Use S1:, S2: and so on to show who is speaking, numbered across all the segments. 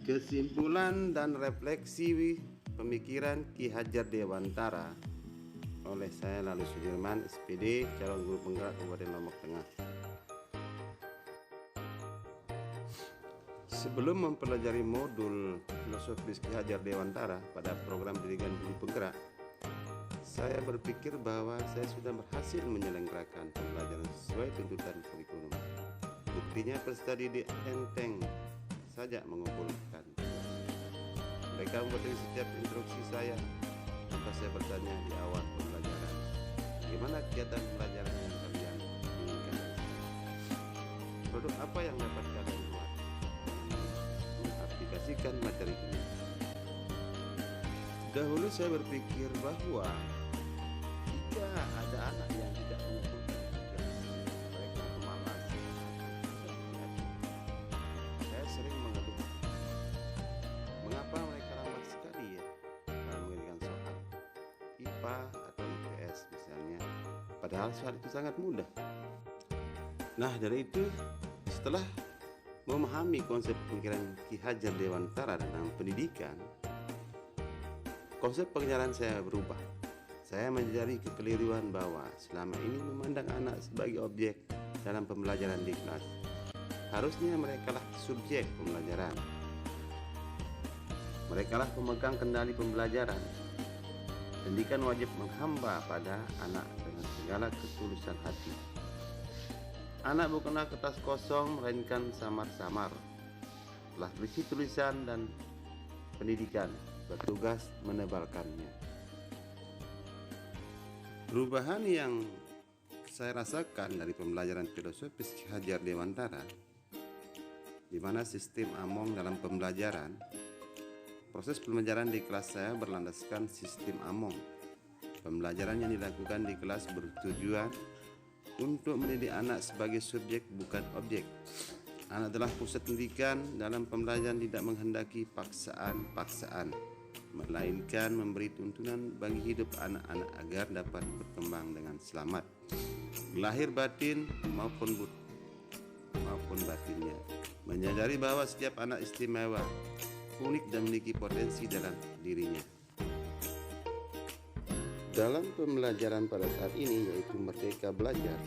S1: Kesimpulan dan refleksi pemikiran Ki Hajar Dewantara oleh saya Lalu Sudirman, SPD, calon guru penggerak Kabupaten Lombok Tengah. Sebelum mempelajari modul filosofis Ki Hajar Dewantara pada program pendidikan guru penggerak, saya berpikir bahwa saya sudah berhasil menyelenggarakan pembelajaran sesuai tuntutan kurikulum. Buktinya peserta didik enteng saja mengumpulkan. Mereka memperhatikan setiap instruksi saya tanpa saya bertanya di awal pembelajaran, bagaimana kegiatan pembelajaran yang kalian inginkan? Produk apa yang dapat kalian buat? Mengaplikasikan materi ini. Dahulu saya berpikir bahwa jika ada anak yang tidak mengumpulkan tugas, mereka pemalas. Saya sering mengeluh, mengapa mereka lambat sekali ya dalam mengerjakan soal IPA atau IPS misalnya, padahal soal itu sangat mudah. Nah, dari itu setelah memahami konsep pemikiran Ki Hajar Dewantara tentang pendidikan, konsep pengajaran saya berubah. Saya menyadari kekeliruan bahwa selama ini memandang anak sebagai objek dalam pembelajaran di kelas. Harusnya merekalah subjek pembelajaran. Merekalah pemegang kendali pembelajaran. Pendidikan wajib menghamba pada anak dengan segala ketulusan hati. Anak bukanlah kertas kosong, melainkan samar-samar. Telah berisi tulisan dan pendidikan, bertugas menebalkannya. Perubahan yang saya rasakan dari pembelajaran filosofis Ki Hajar Dewantara, di mana sistem Among dalam pembelajaran, proses pembelajaran di kelas saya berlandaskan sistem Among. Pembelajaran yang dilakukan di kelas bertujuan untuk mendidik anak sebagai subjek bukan objek. Anak adalah pusat pendidikan. Dalam pembelajaran tidak menghendaki paksaan-paksaan, melainkan memberi tuntunan bagi hidup anak-anak agar dapat berkembang dengan selamat, lahir batin maupun batinnya. Menyadari bahwa setiap anak istimewa, unik dan memiliki potensi dalam dirinya. Dalam pembelajaran pada saat ini, yaitu Merdeka Belajar,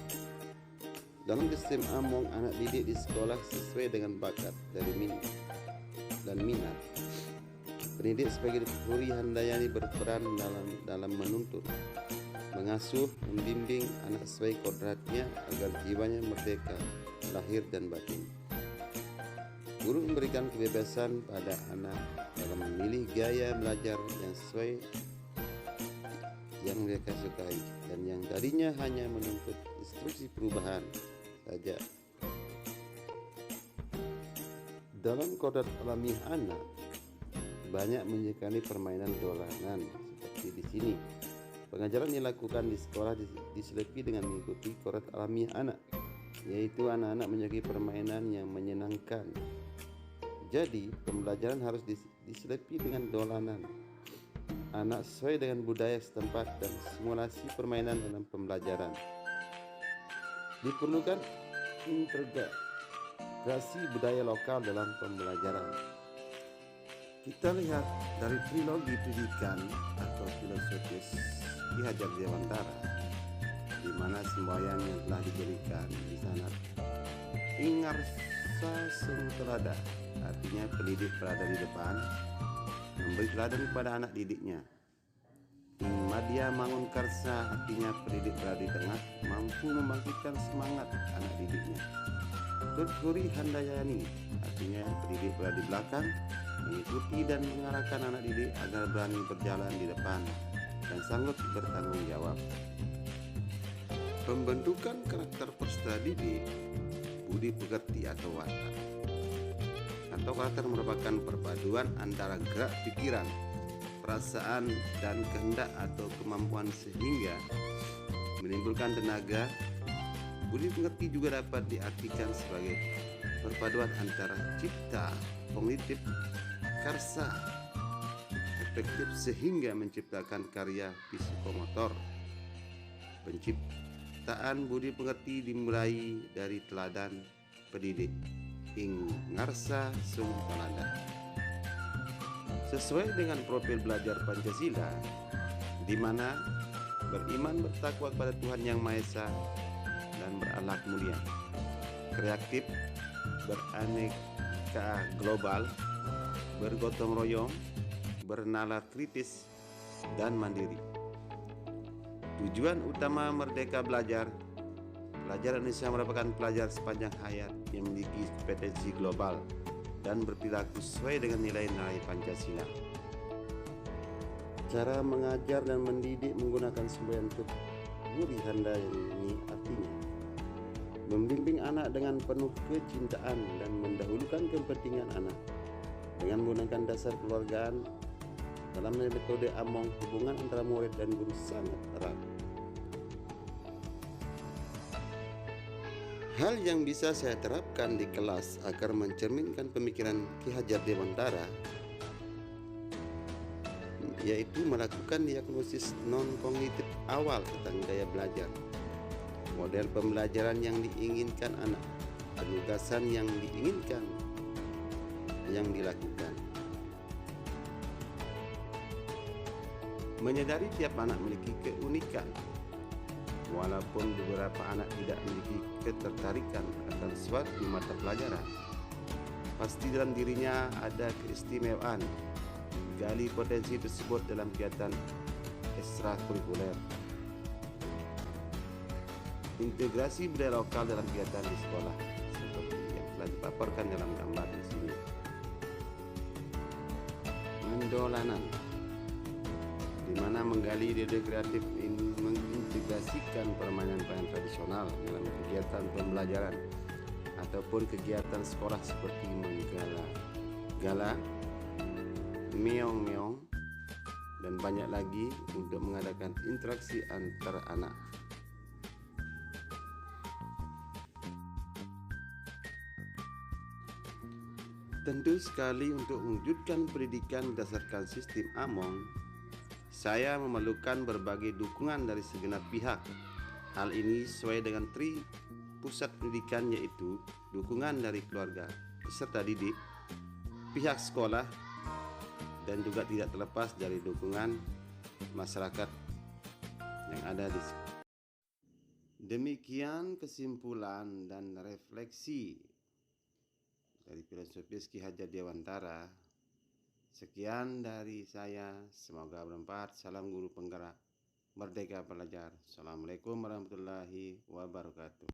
S1: dalam sistem Among, anak didik di sekolah sesuai dengan bakat dan minat. Pendidik sebagai Huri Handayani berperan dalam menuntun, mengasuh, membimbing anak sesuai kodratnya agar jiwanya merdeka, lahir dan batin. Guru memberikan kebebasan pada anak dalam memilih gaya belajar yang sesuai yang mereka sukai, dan yang tadinya hanya menuntut instruksi perubahan saja. Dalam kodrat alamiah anak, banyak menyukai permainan dolanan seperti di sini. Pengajaran dilakukan di sekolah diselipi dengan mengikuti kodrat alamiah anak, yaitu anak-anak menyukai permainan yang menyenangkan. Jadi, pembelajaran harus diselipi dengan dolanan. Anak sesuai dengan budaya setempat dan simulasi permainan dalam pembelajaran. Diperlukan integrasi budaya lokal dalam pembelajaran. Kita lihat dari trilogi pendidikan atau filosofis Ki Hajar Dewantara, di mana semboyan yang telah diberikan di sana. Ingarsa sung telada, artinya pendidik berada di depan, memberi teladan kepada anak didiknya. Madya Mangun Karsa, artinya pendidik berada di tengah, mampu membangkitkan semangat anak didiknya. Huri Handayani, artinya pendidik berada di belakang, mengikuti dan mengarahkan anak didik agar berani berjalan di depan dan sanggup bertanggung jawab. Pembentukan karakter peserta didik, budi pekerti atau watak. Atau karakter merupakan perpaduan antara gerak pikiran, perasaan, dan kehendak atau kemampuan sehingga menimbulkan tenaga. Budi pengerti juga dapat diartikan sebagai perpaduan antara cipta, kognitif, karsa, efektif sehingga menciptakan karya psikomotor. Penciptaan budi pengerti dimulai dari teladan pendidik. Ing ngarsa sung telada. sesuai dengan profil belajar Pancasila, di mana beriman bertakwa kepada Tuhan Yang Maha Esa dan berakhlak mulia, kreatif, beraneka global, bergotong royong, bernalar kritis, dan mandiri. Tujuan utama Merdeka Belajar: pelajar Indonesia merupakan pelajar sepanjang hayat yang memiliki kompetensi global dan berperilaku sesuai dengan nilai-nilai Pancasila. Cara mengajar dan mendidik menggunakan semboyan Wuri Handa ini artinya membimbing anak dengan penuh kecintaan dan mendahulukan kepentingan anak dengan menggunakan dasar kekeluargaan. Dalam metode Among, hubungan antara murid dan guru sangat erat. Hal yang bisa saya terapkan di kelas agar mencerminkan pemikiran Ki Hajar Dewantara yaitu melakukan diagnosis non-kognitif awal tentang gaya belajar, model pembelajaran yang diinginkan anak, penugasan yang diinginkan yang dilakukan. Menyadari tiap anak memiliki keunikan, walaupun beberapa anak tidak memiliki ketertarikan akan suatu mata pelajaran, pasti dalam dirinya ada keistimewaan. Gali potensi tersebut dalam kegiatan ekstrakurikuler. Integrasi budaya lokal dalam kegiatan di sekolah seperti yang telah dipaparkan dalam gambar di sini. Mendolanan, di mana menggali ide kreatif mengintegrasikan permainan-permainan tradisional dalam kegiatan pembelajaran ataupun kegiatan sekolah seperti menggala, meong-meong, dan banyak lagi untuk mengadakan interaksi antar anak. Tentu sekali untuk mewujudkan pendidikan berdasarkan sistem Among, saya memerlukan berbagai dukungan dari segenap pihak. Hal ini sesuai dengan pusat pendidikan, yaitu dukungan dari keluarga, peserta didik, pihak sekolah, dan juga tidak terlepas dari dukungan masyarakat yang ada di sini. Demikian kesimpulan dan refleksi dari filosofis Ki Hajar Dewantara. Sekian dari saya, semoga bermanfaat. Salam guru penggerak Merdeka Belajar. Assalamualaikum warahmatullahi wabarakatuh.